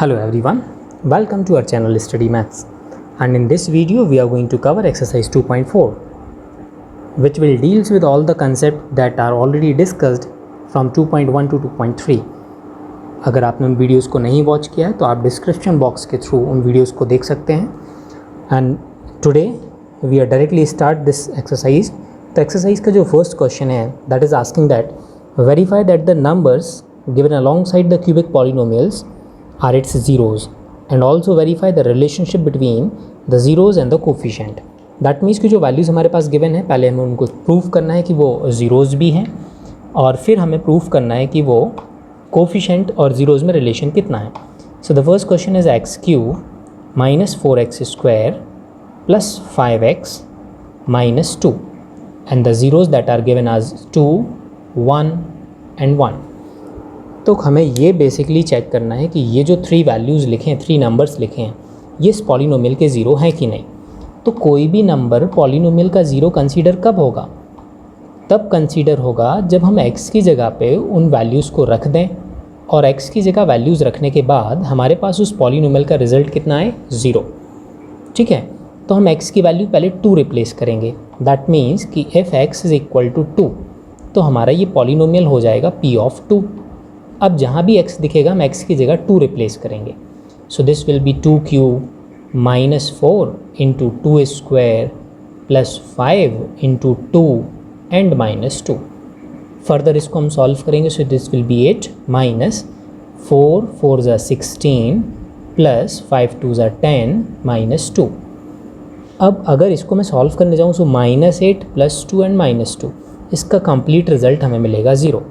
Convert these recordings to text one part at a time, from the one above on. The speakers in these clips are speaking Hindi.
Hello everyone, welcome to our channel Study Maths, and in this video we are going to cover exercise 2.4 which will deals with all the concepts that are already discussed from 2.1 to 2.3. अगर आपने उन वीडियोस को नहीं वॉच किया है तो आप डिस्क्रिप्शन बॉक्स के थ्रू उन वीडियोस को देख सकते हैं। And today we are directly start this exercise. तो एक्सरसाइज का जो फर्स्ट क्वेश्चन है that is asking that verify that the numbers given alongside the cubic polynomials are its zeros and also verify the relationship between the zeros and the coefficient. That means कि जो वैल्यूज़ हमारे पास गिवन है पहले हमें उनको प्रूव करना है कि वो ज़ीरोज़ भी हैं और फिर हमें प्रूव करना है कि वो कोफिशेंट और ज़ीरोज़ में रिलेशन कितना है। So the first question is x cube minus 4x² plus 5x minus 2 and the zeros that are given as 2, 1 and 1। तो हमें ये बेसिकली चेक करना है कि ये जो थ्री वैल्यूज़ लिखे हैं, थ्री नंबर्स लिखे हैं, ये इस पॉलिनोमियल के ज़ीरो हैं कि नहीं। तो कोई भी नंबर पॉलिनोमियल का ज़ीरो कंसीडर कब होगा? तब कंसीडर होगा जब हम x की जगह पे उन वैल्यूज़ को रख दें और x की जगह वैल्यूज़ रखने के बाद हमारे पास उस पॉलिनोमियल का रिज़ल्ट कितना है? ज़ीरो। ठीक है, तो हम x की वैल्यू पहले 2 रिप्लेस करेंगे। दैट मीन्स कि if x is equal to 2 तो हमारा ये पॉलिनोमियल हो जाएगा p ऑफ 2। अब जहाँ भी x दिखेगा हम x की जगह 2 रिप्लेस करेंगे। सो this will B 2 cube minus 4 into 2 square plus 5 into 2 and minus 2। Further इसको हम सॉल्व करेंगे। सो दिस विल बी 8 माइनस 4 4 ज़ा 16 प्लस 5 2 ज़ा 10 माइनस 2। अब अगर इसको मैं सॉल्व करने जाऊँ so minus 8 plus 2 and minus 2, इसका कंप्लीट रिजल्ट हमें मिलेगा 0।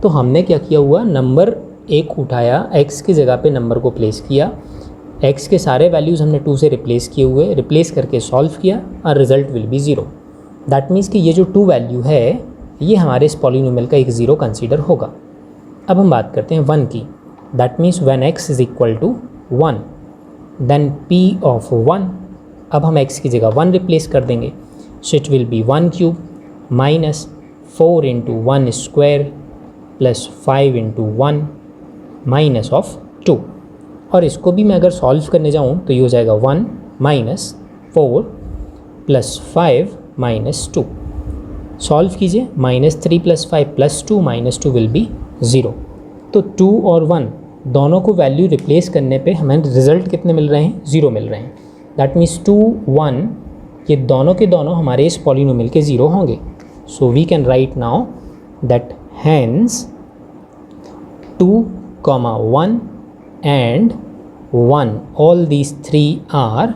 तो हमने क्या किया हुआ, नंबर एक उठाया, x की जगह पे नंबर को प्लेस किया, x के सारे वैल्यूज़ हमने 2 से रिप्लेस किए हुए, रिप्लेस करके सॉल्व किया और result will be 0। That means कि ये जो 2 वैल्यू है ये हमारे इस पॉलिनोमियल का एक ज़ीरो कंसीडर होगा। अब हम बात करते हैं 1 की। That means when x is equal to 1 then p of 1। अब हम x की जगह 1 रिप्लेस कर देंगे। So it will be 1 cube minus 4 into 1 square plus 5 into 1 minus of 2। और इसको भी मैं अगर सॉल्व करने जाऊँ तो ये हो जाएगा 1 माइनस 4 प्लस 5 माइनस 2। सॉल्व कीजिए, minus 3 plus 5 plus 2 minus 2 will B 0। तो 2 और 1 दोनों को वैल्यू रिप्लेस करने पे हमें रिजल्ट कितने मिल रहे हैं? 0 मिल रहे हैं। दैट मीन्स 2, 1 ये दोनों के दोनों हमारे इस पॉलिनोमियल के ज़ीरो होंगे। So we can write now that hence 2, 1 and 1 all these three are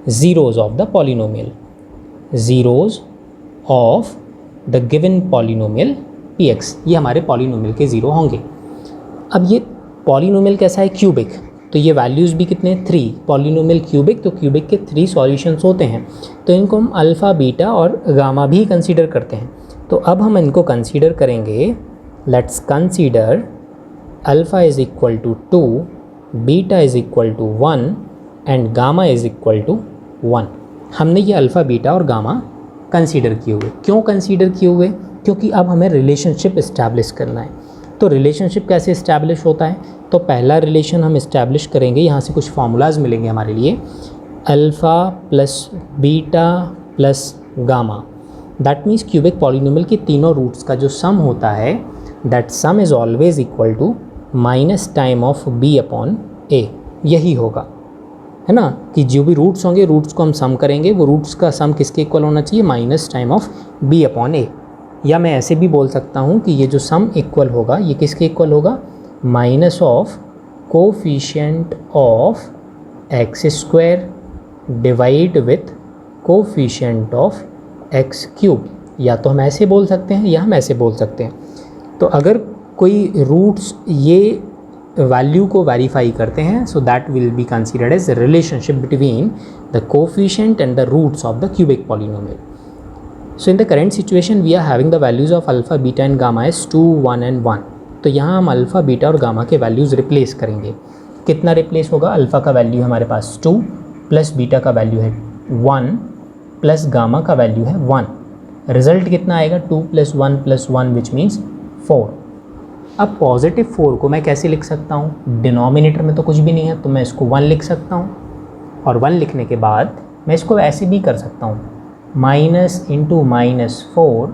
zeros of the polynomial, zeros of the given polynomial px। ये हमारे पॉलिनोमियल के ज़ीरो होंगे। अब ये पॉलिनोमियल कैसा है? क्यूबिक। तो ये वैल्यूज़ भी कितने? 3। पॉलिनोमियल क्यूबिक, तो क्यूबिक के 3 सॉल्यूशंस होते हैं, तो इनको हम अल्फ़ा, बीटा और गामा भी कंसीडर करते हैं। तो अब हम इनको कंसीडर करेंगे। Let's consider alpha is equal to 2, beta is equal to 1 and gamma is equal to 1। हमने ये अल्फ़ा, बीटा और गामा कंसीडर किए हुए। क्यों कंसीडर किए हुए? क्योंकि अब हमें रिलेशनशिप इस्टेब्लिश करना है। तो रिलेशनशिप कैसे इस्टेब्लिश होता है? तो पहला रिलेशन हम इस्टेब्लिश करेंगे, यहाँ से कुछ फार्मूलाज मिलेंगे हमारे लिए। Alpha plus beta plus gamma, that means cubic polynomial की तीनों रूट्स का जो सम होता है that sum is always equal to minus time of b upon a। यही होगा, है ना, कि जो भी रूट्स होंगे रूट्स को हम सम करेंगे, वो रूट्स का सम किसके इक्वल होना चाहिए? Minus time of b upon a। या मैं ऐसे भी बोल सकता हूँ कि ये जो सम इक्वल होगा ये किसके इक्वल होगा? Minus of coefficient of x square divide with coefficient of x cube. या तो हम ऐसे बोल सकते हैं या हम ऐसे बोल सकते हैं। तो अगर कोई रूट्स ये वैल्यू को वेरीफाई करते हैं so that will be considered as relationship between the coefficient and the roots of the cubic polynomial. So in the current situation we are having the values of alpha, beta and gamma as 2, 1 and 1। तो यहाँ हम अल्फ़ा, बीटा और गामा के वैल्यूज़ रिप्लेस करेंगे। कितना रिप्लेस होगा? अल्फ़ा का वैल्यू हमारे पास 2 प्लस बीटा का वैल्यू है 1 प्लस गामा का वैल्यू है 1। रिजल्ट कितना आएगा? 2 + 1 + 1 विच मीन्स 4। अब पॉजिटिव 4 को मैं कैसे लिख सकता हूँ, डिनोमिनेटर में तो कुछ भी नहीं है तो मैं इसको 1 लिख सकता हूँ, और 1 लिखने के बाद मैं इसको ऐसे भी कर सकता हूँ, माइनस इंटू -4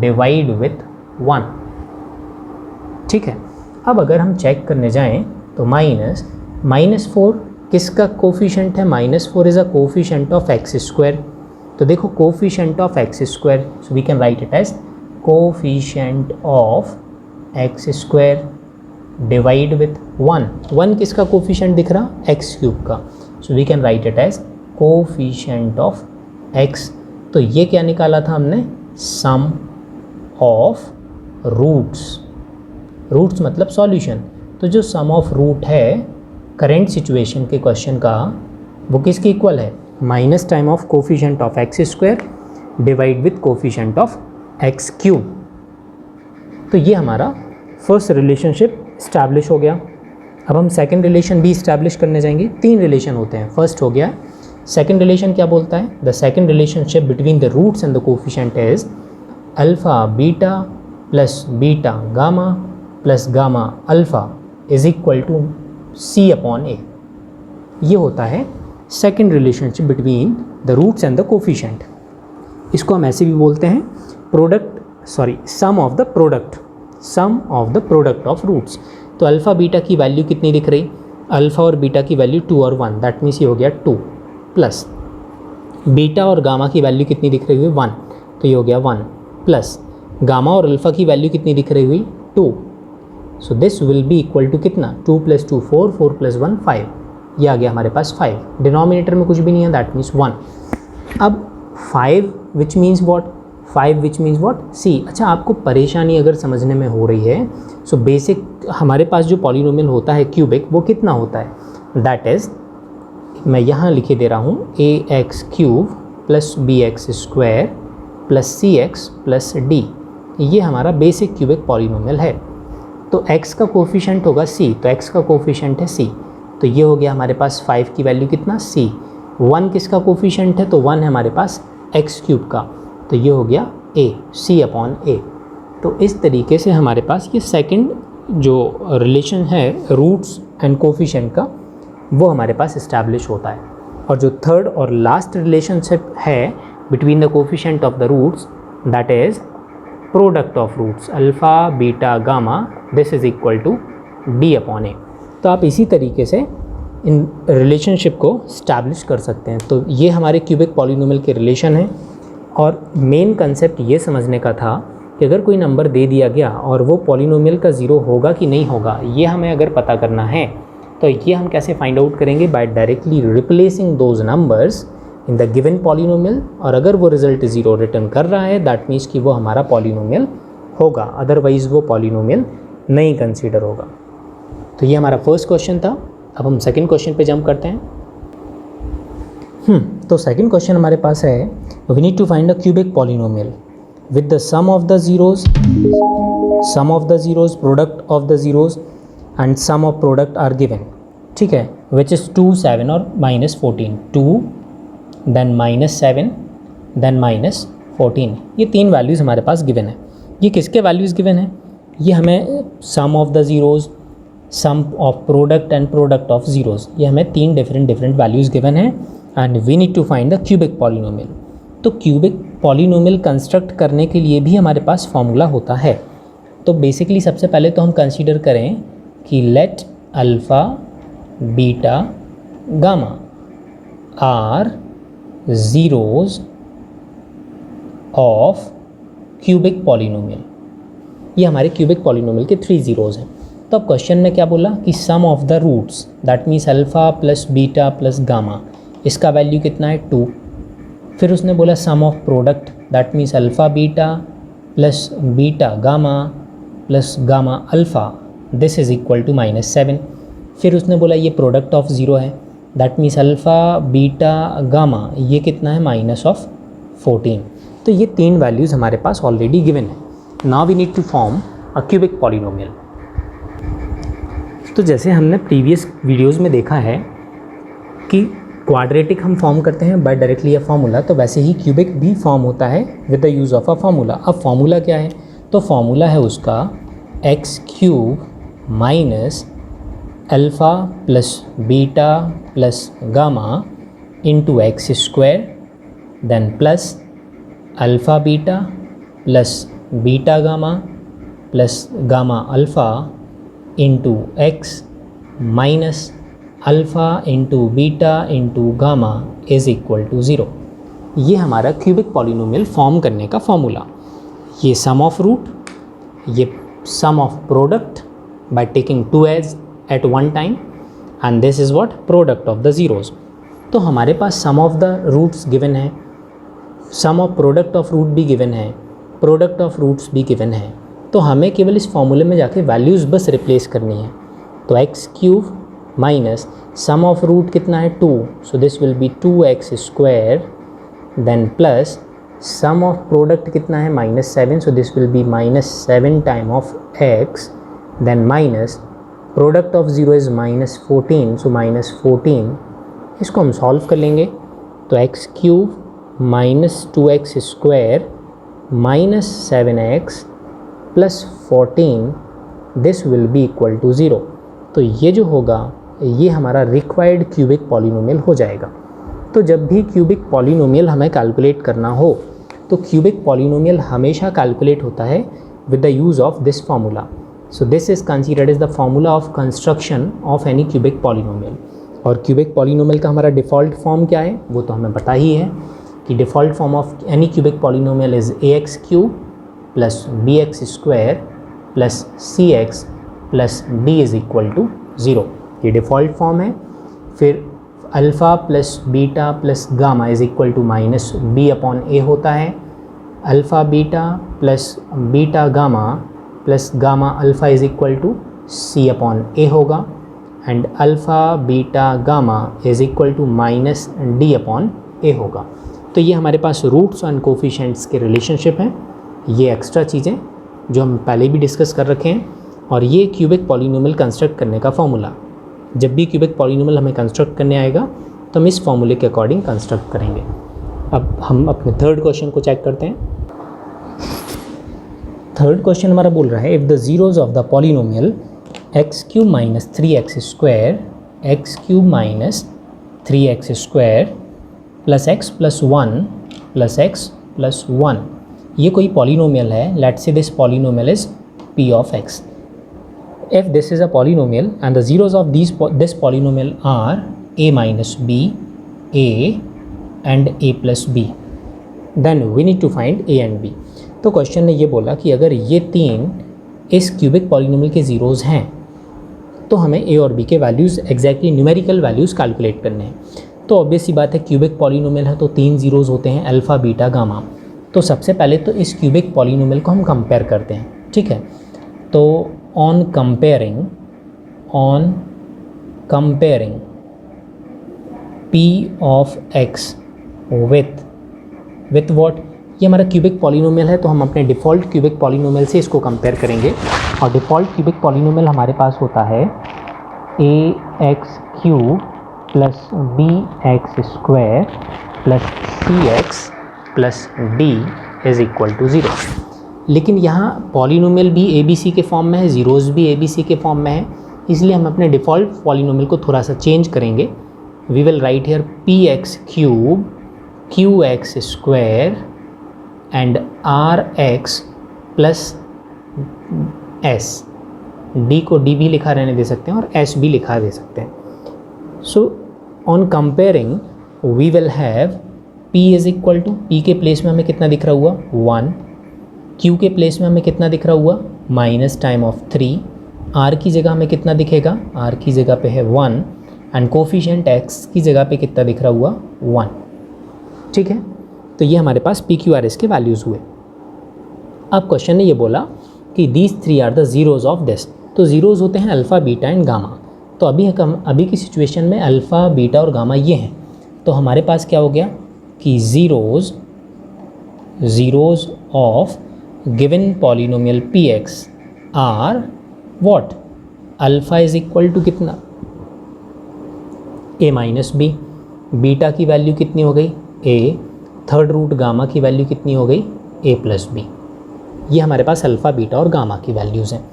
डिवाइड विथ 1। ठीक है, अब अगर हम चेक करने जाएं तो -4 किसका कोफिशेंट है, -4 is a coefficient of x square. तो देखो coefficient of x square, so we can write it as coefficient of x square divide with 1 किसका कोफिशेंट दिख रहा, एक्स क्यूब का, so we can write it as coefficient of x. तो ये क्या निकाला था हमने, सम ऑफ रूट्स मतलब सॉल्यूशन। तो जो सम ऑफ रूट है करेंट सिचुएशन के क्वेश्चन का वो किसके इक्वल है, minus time of coefficient of x square divide with coefficient of x cube. तो ये हमारा फर्स्ट रिलेशनशिप इस्टेब्लिश हो गया। अब हम सेकंड रिलेशन भी इस्टेब्लिश करने जाएंगे। 3 रिलेशन होते हैं, फर्स्ट हो गया। सेकंड रिलेशन क्या बोलता है, the second relationship between the roots and the coefficient is alpha beta plus beta gamma plus gamma alpha is equal to C upon A। ये होता है second relationship between the roots and the coefficient. इसको हम ऐसे भी बोलते हैं sum of the product of roots. तो अल्फ़ा बीटा की वैल्यू कितनी दिख रही, अल्फ़ा और बीटा की वैल्यू 2 और 1, दैट मीन्स ये हो गया 2, प्लस बीटा और गामा की वैल्यू कितनी दिख रही हुई 1, तो ये हो गया 1, प्लस गामा और अल्फ़ा की वैल्यू कितनी दिख रही हुई 2, so this will be equal to कितना, 2 + 2 4, 4 + 1 5, ये आ गया हमारे पास 5। डिनोमिनेटर में कुछ भी नहीं है, दैट मीन्स 1। अब 5 विच मीन्स व्हाट, सी। अच्छा, आपको परेशानी अगर समझने में हो रही है, सो बेसिक हमारे पास जो पॉलिनोमियल होता है क्यूबिक वो कितना होता है, दैट इज़ मैं यहाँ लिखे दे रहा हूँ ax³ + bx² + cx + d। ये हमारा बेसिक क्यूबिक पॉलिनोमियल है। तो x का कोफिशेंट होगा c, तो x का कोफिशेंट है c, तो ये हो गया हमारे पास 5 की वैल्यू कितना c। 1 किसका कोफिशेंट है, तो 1 है हमारे पास x³ का, तो ये हो गया a, c अपॉन a। तो इस तरीके से हमारे पास ये सेकंड जो रिलेशन है रूट्स एंड कोफिशेंट का वो हमारे पास इस्टेब्लिश होता है। और जो थर्ड और लास्ट रिलेशनशिप है between the coefficient of the roots, that is product of roots alpha beta gamma, this is equal to d upon a। तो आप इसी तरीके से इन रिलेशनशिप को स्टैब्लिश कर सकते हैं। तो ये हमारे क्यूबिक पॉलिनोमियल के रिलेशन हैं। और मेन कंसेप्ट ये समझने का था कि अगर कोई नंबर दे दिया गया और वो पॉलिनोमियल का ज़ीरो होगा कि नहीं होगा, ये हमें अगर पता करना है तो ये हम कैसे फाइंड आउट करेंगे, by directly replacing those numbers in the given polynomial. और अगर वो रिजल्ट ज़ीरो रिटर्न कर रहा है, दैट मीन्स कि वो हमारा पॉलिनोमियल होगा, अदरवाइज़ वो पॉलिनोमियल नहीं कंसीडर होगा। तो ये हमारा फर्स्ट क्वेश्चन था। अब हम सेकंड क्वेश्चन पे जंप करते हैं। तो सेकंड क्वेश्चन हमारे पास है, we need to find a cubic polynomial with the sum of the zeros, product of the zeros and sum of product are given. ठीक है, विच इज़ 2, 7 और -14, 2 देन -7 देन -14। ये 3 वैल्यूज़ हमारे पास गिवन है। ये किसके वैल्यूज़ गिवन है, ये हमें sum of the zeros, sum of product and product of zeros, ये हमें 3 डिफरेंट वैल्यूज़ गिवन है and we need to find the cubic polynomial. तो क्यूबिक पॉलिनोमियल कंस्ट्रक्ट करने के लिए भी हमारे पास फॉर्मूला होता है। तो बेसिकली सबसे पहले तो हम कंसीडर करें कि let alpha beta gamma are zeros of cubic polynomial. ये हमारे क्यूबिक पॉलिनोमियल के 3 ज़ीरोज़ हैं। तो अब क्वेश्चन में क्या बोला कि sum of the roots, that means alpha plus beta plus gamma, इसका वैल्यू कितना है 2। फिर उसने बोला sum of product, that means alpha beta plus beta gamma plus gamma alpha, this is equal to -7। फिर उसने बोला ये प्रोडक्ट ऑफ ज़ीरो है, that means alpha beta gamma, ये कितना है -14। तो ये 3 वैल्यूज़ हमारे पास ऑलरेडी गिवन है। Now we need to form a cubic polynomial. तो जैसे हमने प्रीवियस वीडियोज़ में देखा है कि क्वाड्रेटिक हम फॉर्म करते हैं बाय डायरेक्टली अ फार्मूला, तो वैसे ही क्यूबिक भी फॉर्म होता है with the use of a formula. अब फार्मूला क्या है, तो फार्मूला है उसका x cube minus alpha plus beta plus gamma into x square, then plus alpha beta plus beta gamma plus gamma alpha into x minus alpha into beta into gamma is equal to 0। ये हमारा क्यूबिक पॉलिनोमियल फॉर्म करने का फॉर्मूला। ये सम ऑफ रूट, ये sum of product by taking 2 as at one time, and this is what product of the zeros. तो हमारे पास sum of the roots given है, sum of product of root भी गिवन है, प्रोडक्ट ऑफ रूट्स भी गिवन है। तो हमें केवल इस फॉर्मूले में जाके वैल्यूज़ बस रिप्लेस करनी है। तो x cube minus sum of root कितना है 2, so this will be 2x square, then plus sum of product कितना है -7, so this will be -7 time of x, then minus product of 0 is -14, so -14। इसको हम सॉल्व कर लेंगे तो x cube minus 2x square minus 7x plus 14, this will be equal to 0। तो ये जो होगा ये हमारा रिक्वायर्ड क्यूबिक पॉलिनोमियल हो जाएगा। तो जब भी क्यूबिक पॉलिनोमियल हमें कैलकुलेट करना हो तो क्यूबिक पॉलिनोमियल हमेशा कैलकुलेट होता है with the use of this formula. So this is considered as the formula of construction of any cubic polynomial. और क्यूबिक पॉलिनोमियल का हमारा डिफ़ॉल्ट फॉर्म क्या है वो तो हमें पता ही है कि default form of any cubic polynomial is ax cube plus bx square plus cx plus d is equal to 0। ये डिफ़ॉल्ट फॉर्म है। फिर alpha plus beta plus gamma is equal to minus b upon a होता है। Alpha beta plus beta gamma plus gamma alpha is equal to c upon a होगा, and alpha beta gamma is equal to minus d upon a होगा। तो ये हमारे पास रूट्स एंड कोफिशिएंट्स के रिलेशनशिप हैं। ये एक्स्ट्रा चीज़ें जो हम पहले भी डिस्कस कर रखे हैं, और ये क्यूबिक पॉलिनोमियल कंस्ट्रक्ट करने का फॉर्मूला। जब भी क्यूबिक पॉलिनोमियल हमें कंस्ट्रक्ट करने आएगा तो हम इस फॉर्मूले के अकॉर्डिंग कंस्ट्रक्ट करेंगे। अब हम अपने थर्ड क्वेश्चन को चेक करते हैं। थर्ड क्वेश्चन हमारा बोल रहा है if the zeroes of the polynomial x cube minus 3x square, x cube minus 3x square plus x plus 1 plus x plus 1, ये कोई पॉलिनोमियल है। Let's say this polynomial is p of x। If this is a polynomial and the zeros of this polynomial are a minus b, a and a plus b, then we need to find a and b। तो क्वेश्चन ने ये बोला कि अगर ये तीन इस क्यूबिक पॉलिनोमियल के ज़ीरोज़ हैं तो हमें a और b के values exactly numerical values calculate करने हैं। तो ऑब्वियस सी बात है क्यूबिक पॉलिनोमियल है तो तीन ज़ीरोज़ होते हैं अल्फ़ा बीटा गामा। तो सबसे पहले तो इस क्यूबिक पॉलिनोमियल को हम कंपेयर करते हैं, ठीक है। तो on comparing p of x with what, ये हमारा क्यूबिक पॉलिनोमियल है तो हम अपने डिफ़ॉल्ट क्यूबिक पॉलिनोमियल से इसको कंपेयर करेंगे। और डिफ़ॉल्ट क्यूबिक पॉलिनोमियल हमारे पास होता है ax cube plus bx square plus cx plus d is equal to 0। लेकिन यहाँ पॉलिनोमियल भी ABC के फॉर्म में है, ज़ीरोज़ भी ABC के फॉर्म में है, इसलिए हम अपने डिफ़ॉल्ट पॉलिनोमियल को थोड़ा सा चेंज करेंगे। We will write here px cube qx square and rx plus s, d को d भी लिखा रहने दे सकते हैं और s भी लिखा दे सकते हैं। So on comparing we will have p is equal to, p के प्लेस में हमें कितना दिख रहा हुआ 1, q के प्लेस में हमें कितना दिख रहा हुआ माइनस टाइम ऑफ 3, r की जगह हमें कितना दिखेगा, r की जगह पे है 1, एंड कोफिशिएंट x की जगह पे कितना दिख रहा हुआ 1, ठीक है। तो ये हमारे पास p q r s के वैल्यूज़ हुए। अब क्वेश्चन ने ये बोला कि these three are the zeroes of this. तो ज़ीरोज़ होते हैं अल्फ़ा बीटा एंड गामा। तो अभी की सिचुएशन में अल्फ़ा बीटा और गामा ये हैं। तो हमारे पास क्या हो गया कि zeroes of given polynomial px are what, alpha is equal to कितना a माइनस बी, बीटा की वैल्यू कितनी हो गई a, थर्ड रूट गामा की वैल्यू कितनी हो गई a प्लस बी। ये हमारे पास अल्फ़ा, बीटा और गामा की वैल्यूज़ हैं।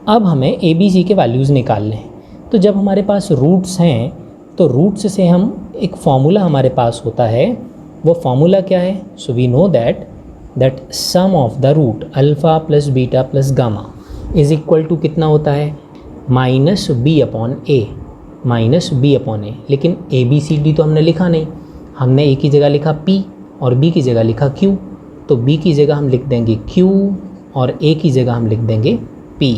अब हमें ए बी सी के वैल्यूज़ निकालने हैं। तो जब हमारे पास रूट्स हैं तो रूट्स से हम एक फॉर्मूला हमारे पास होता है, वो फॉर्मूला क्या है? So we know that sum of the root alpha plus beta plus gamma is equal to कितना होता है? Minus b upon a, minus b upon a. लेकिन ए बी सी डी तो हमने लिखा नहीं, हमने ए की जगह लिखा पी और बी की जगह लिखा क्यू। तो बी की जगह हम लिख देंगे क्यू और ए की जगह हम लिख देंगे पी।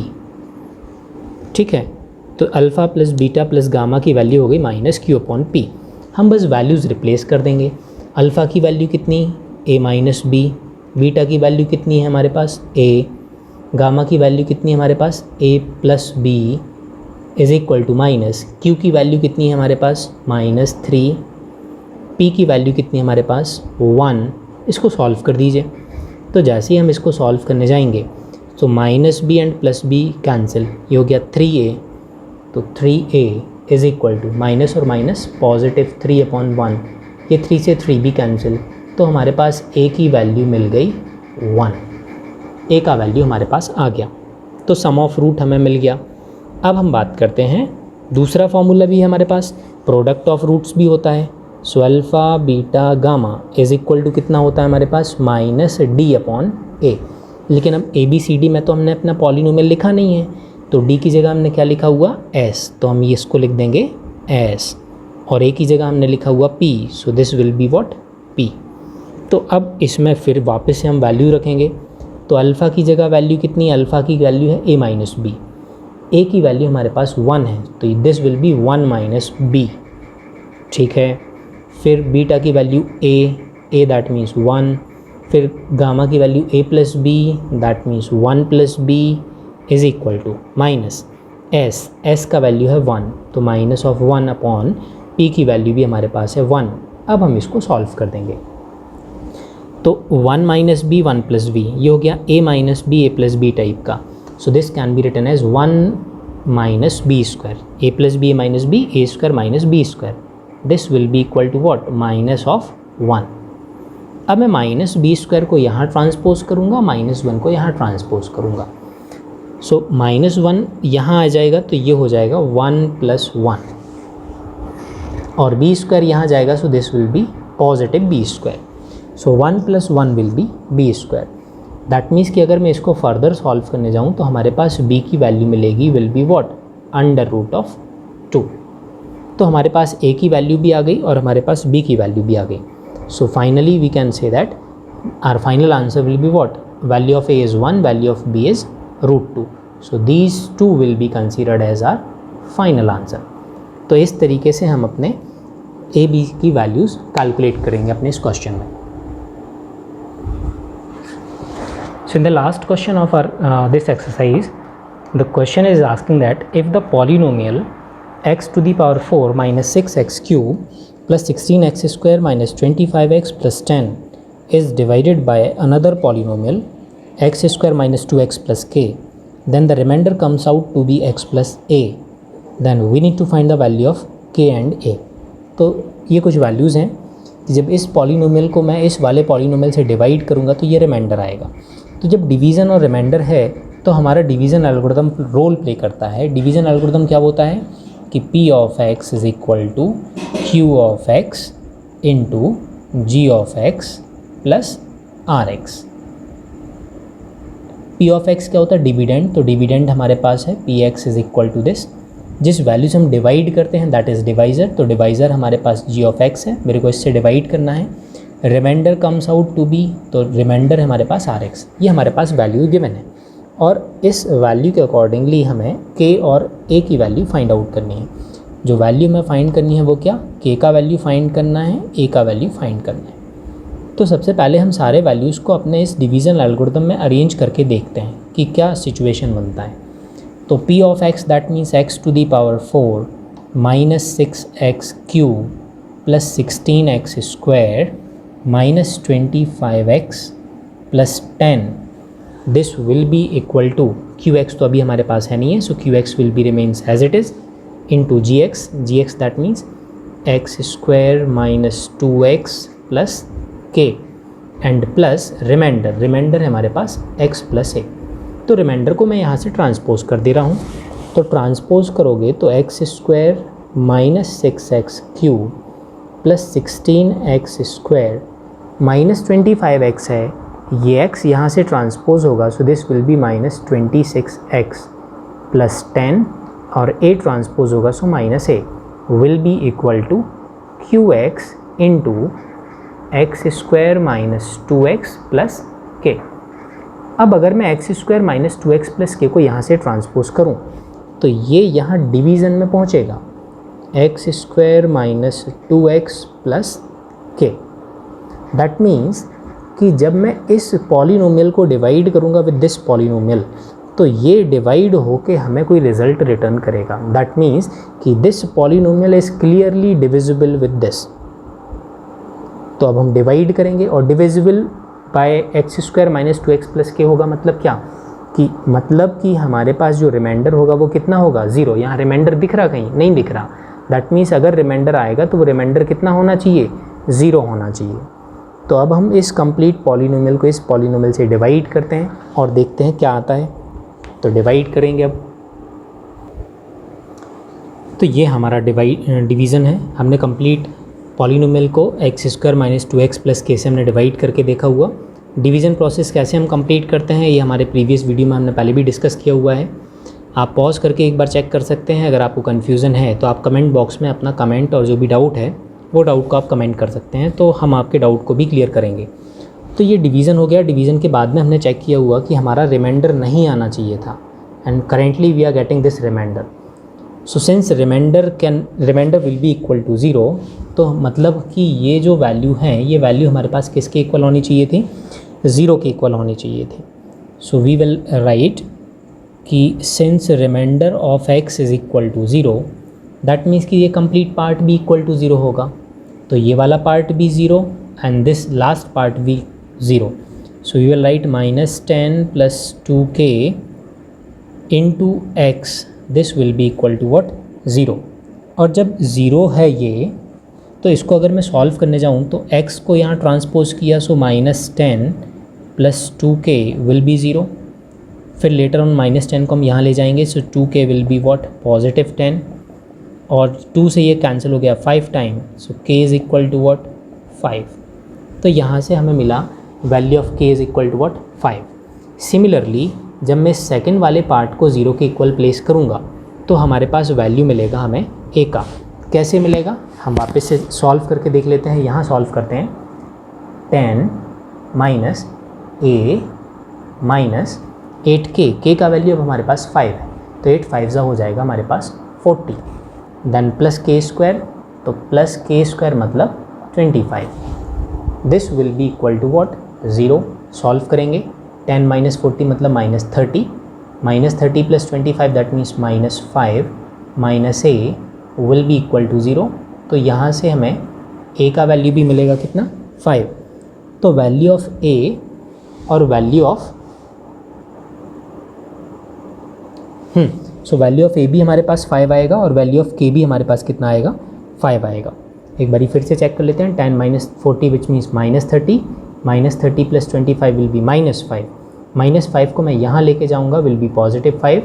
ठीक है, तो alpha plus beta plus gamma की वैल्यू हो गई माइनस क्यू अपॉन पी। हम बस वैल्यूज़ रिप्लेस कर देंगे। अल्फ़ा की वैल्यू कितनी? ए माइनस बी। बीटा की वैल्यू कितनी है हमारे पास? ए। गामा की वैल्यू कितनी है हमारे पास? A plus B is equal to minus Q की वैल्यू कितनी है हमारे पास? माइनस 3। पी की वैल्यू कितनी है हमारे पास? 1। इसको सॉल्व कर दीजिए। तो जैसे ही हम इसको सॉल्व करने जाएंगे तो minus b and plus b cancel, ये हो गया 3a। तो 3a is equal to minus और माइनस पॉजिटिव 3 अपॉन 1, ये 3 से 3 भी कैंसिल। तो हमारे पास a की वैल्यू मिल गई 1, a का वैल्यू हमारे पास आ गया। तो सम ऑफ रूट हमें मिल गया। अब हम बात करते हैं, दूसरा फॉर्मूला भी है हमारे पास, प्रोडक्ट ऑफ रूट्स भी होता है। So alpha beta gamma is equal to कितना होता है हमारे पास? Minus d upon a. लेकिन अब ए बी सी डी में तो हमने अपना पॉलिनोमियल लिखा नहीं है, तो डी की जगह हमने क्या लिखा हुआ? एस, तो हम ये इसको लिख देंगे एस। और ए की जगह हमने लिखा हुआ P, so this will be what? P. तो अब इसमें फिर वापस से हम वैल्यू रखेंगे। तो अल्फ़ा की जगह वैल्यू कितनी है? अल्फ़ा की वैल्यू है ए माइनस बी। ए की वैल्यू हमारे पास 1 है, तो this will be 1 minus b. ठीक है, फिर बीटा की वैल्यू ए दैट मीन्स 1। फिर गामा की value a plus b that means 1 plus B is equal to minus s का वैल्यू है 1, तो माइनस ऑफ 1 अपॉन पी की वैल्यू भी हमारे पास है 1। अब हम इसको सॉल्व कर देंगे। तो 1 माइनस बी 1 प्लस बी, ये हो गया a minus b a plus b type का। So this can be written as 1 minus b square, a plus b minus b, a square minus b square. This will be equal to what? Minus of 1। अब मैं माइनस बी स्क्वायर को यहाँ ट्रांसपोज करूँगा, माइनस 1 को यहाँ ट्रांसपोज करूँगा। सो माइनस 1 यहाँ आ जाएगा, तो ये हो जाएगा 1 प्लस 1 और बी स्क्वायर यहाँ जाएगा, so this will be positive b square. So 1 plus 1 will be b square. That means कि अगर मैं इसको फर्दर सॉल्व करने जाऊँ तो हमारे पास b की वैल्यू मिलेगी will be what? Under root of 2। तो हमारे पास a की वैल्यू भी आ गई और हमारे पास b की वैल्यू भी आ गई। So finally we can say that our final answer will be what? Value of a is 1, value of b is root 2। So these 2 will be considered as our final answer. तो इस तरीके से हम अपने a b की वैल्यूज़ कैलकुलेट करेंगे अपने इस क्वेश्चन में। So in the last question of our this exercise, the question is asking that if the polynomial x to the power 4 minus 6x cube plus 16x square minus 25x plus 10 is divided by another polynomial x square minus 2x plus k, then the remainder comes out to be x plus a. Then we need to find the value of k and a. तो ये कुछ वैल्यूज़ हैं कि जब इस पॉलिनोमियल को मैं इस वाले पॉलिनोमियल से डिवाइड करूँगा तो ये रिमाइंडर आएगा। तो जब डिवीज़न और रिमाइंडर है तो हमारा डिवीज़न एल्गोरिथम रोल प्ले करता है। डिवीज़न एल्गोरिथम क्या होता है कि p of x is equal to q of x into g of x plus r x. p of x क्या होता है? डिविडेंड। तो डिविडेंड हमारे पास है p x is equal to this, जिस वैल्यू से हम डिवाइड करते हैं दैट इज़ डिवाइज़र। तो डिवाइज़र हमारे पास g ऑफ x है, मेरे को इससे डिवाइड करना है। Remainder comes out to be, तो रिमाइंडर हमारे पास आर एक्स। ये हमारे पास वैल्यू गिवन है और इस वैल्यू के अकॉर्डिंगली हमें k और a की वैल्यू फाइंड आउट करनी है। जो वैल्यू हमें फाइंड करनी है वो क्या? k का वैल्यू फाइंड करना है, a का वैल्यू फाइंड करना है। तो सबसे पहले हम सारे वैल्यूज़ को अपने इस डिवीज़न एल्गोरिथम में अरेंज करके देखते हैं कि क्या सिचुएशन बनता है। तो p of x that means x to the power 4 minus 6x cube plus 16x square minus 25x plus 10, this will be equal to qx तो अभी हमारे पास है नहीं है, so qx will be remains as it is into gx that means x square minus 2x plus k and plus remainder, remainder है हमारे पास x प्लस ए। तो रिमाइंडर को मैं यहाँ से ट्रांसपोज कर दे रहा हूँ, तो ट्रांसपोज करोगे तो x square minus 6x cube plus 16x square minus 25x है, ये x यहाँ से ट्रांसपोज होगा, so this will be minus 26x plus 10 और a ट्रांसपोज होगा, so minus a will be equal to qx into x square minus 2x plus k. अब अगर मैं x square minus 2x plus के को यहाँ से ट्रांसपोज करूँ तो ये यहाँ डिवीज़न में पहुँचेगा, x square minus 2x plus के। दैट मीन्स कि जब मैं इस पॉलिनोमियल को डिवाइड करूँगा विद दिस पॉलिनोमियल तो ये डिवाइड होके हमें कोई रिजल्ट रिटर्न करेगा। दैट मीन्स कि this polynomial is clearly divisible with this. तो अब हम डिवाइड करेंगे और divisible by x square minus 2x plus के होगा, मतलब क्या कि हमारे पास जो रिमाइंडर होगा वो कितना होगा, 0। यहाँ रिमाइंडर दिख रहा, कहीं नहीं दिख रहा। दैट मीन्स अगर रिमाइंडर आएगा तो वो रिमाइंडर कितना होना चाहिए, 0 होना चाहिए। तो अब हम इस कंप्लीट पॉलिनोमियल को इस पॉलिनोमियल से डिवाइड करते हैं और देखते हैं क्या आता है। तो डिवाइड करेंगे अब, तो ये हमारा डिवीज़न है। हमने कंप्लीट पॉलिनोमियल को x square minus 2x plus के से हमने डिवाइड करके देखा हुआ। डिवीज़न प्रोसेस कैसे हम कंप्लीट करते हैं ये हमारे प्रीवियस वीडियो में हमने पहले भी डिस्कस किया हुआ है। आप पॉज करके एक बार चेक कर सकते हैं। अगर आपको कन्फ्यूज़न है तो आप कमेंट बॉक्स में अपना कमेंट और जो भी डाउट है वो डाउट को आप कमेंट कर सकते हैं, तो हम आपके डाउट को भी क्लियर करेंगे। तो ये डिवीज़न हो गया। डिवीज़न के बाद में हमने चेक किया हुआ कि हमारा रिमाइंडर नहीं आना चाहिए था, and currently we are getting this remainder. So since remainder will be equal to 0, तो मतलब कि ये जो वैल्यू है ये वैल्यू हमारे पास किसके इक्वल होनी चाहिए थी, 0 के इक्वल होनी चाहिए थी। सो वी विल राइट कि since remainder of x is equal to 0, that means कि ये कंप्लीट पार्ट भी इक्वल टू 0 होगा। तो ये वाला पार्ट भी 0 एंड दिस लास्ट पार्ट भी 0। So we will write minus 10 plus 2k into x, this will be equal to what, 0। और जब 0 है ये, तो इसको अगर मैं सॉल्व करने जाऊँ तो x को यहाँ ट्रांसपोज किया, so minus 10 plus 2k will B 0। फिर लेटर ऑन माइनस 10 को हम यहाँ ले जाएंगे, so 2k will be what, positive 10, और 2 से ये कैंसिल हो गया 5 time, so k is equal to what, 5। तो यहाँ से हमें मिला value of k is equal to what, 5। Similarly जब मैं सेकंड वाले पार्ट को 0 के इक्वल प्लेस करूँगा तो हमारे पास वैल्यू मिलेगा हमें a का। कैसे मिलेगा, हम वापस से सॉल्व करके देख लेते हैं। यहाँ सॉल्व करते हैं, 10 माइनस a माइनस 8k का वैल्यू अब हमारे पास 5 है, तो 8 5 हो जाएगा हमारे पास 40। देन प्लस k स्क्वायर, तो प्लस k स्क्वायर मतलब 25। This will be equal to what, 0। Solve करेंगे, 10 माइनस 40 मतलब minus 30, minus 30 plus 25 that means minus 5, minus a will be equal to 0। तो यहाँ से हमें a का वैल्यू भी मिलेगा कितना, 5। तो वैल्यू ऑफ a और value of so value of a भी हमारे पास 5 आएगा और वैल्यू ऑफ k भी हमारे पास कितना आएगा, 5 आएगा। एक बारी फिर से चेक कर लेते हैं, 10 minus 40 which means minus 30, minus 30 plus 25 will be minus 5, minus 5 को मैं यहाँ लेके जाऊँगा, विल बी पॉजिटिव 5,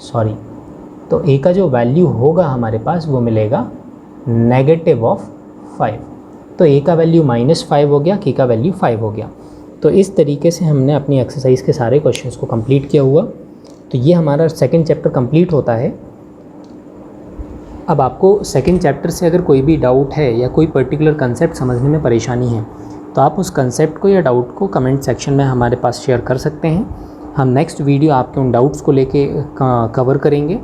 सॉरी। तो a का जो वैल्यू होगा हमारे पास वो मिलेगा नेगेटिव ऑफ 5। तो a का वैल्यू माइनस 5 हो गया, k का वैल्यू 5 हो गया। तो इस तरीके से हमने अपनी एक्सरसाइज के सारे क्वेश्चंस को कंप्लीट किया हुआ। तो ये हमारा सेकंड चैप्टर कंप्लीट होता है। अब आपको सेकंड चैप्टर से अगर कोई भी डाउट है या कोई पर्टिकुलर कंसेप्ट समझने में परेशानी है तो आप उस कंसेप्ट को या डाउट को कमेंट सेक्शन में हमारे पास शेयर कर सकते हैं। हम नेक्स्ट वीडियो आपके उन डाउट्स को लेके कवर करेंगे।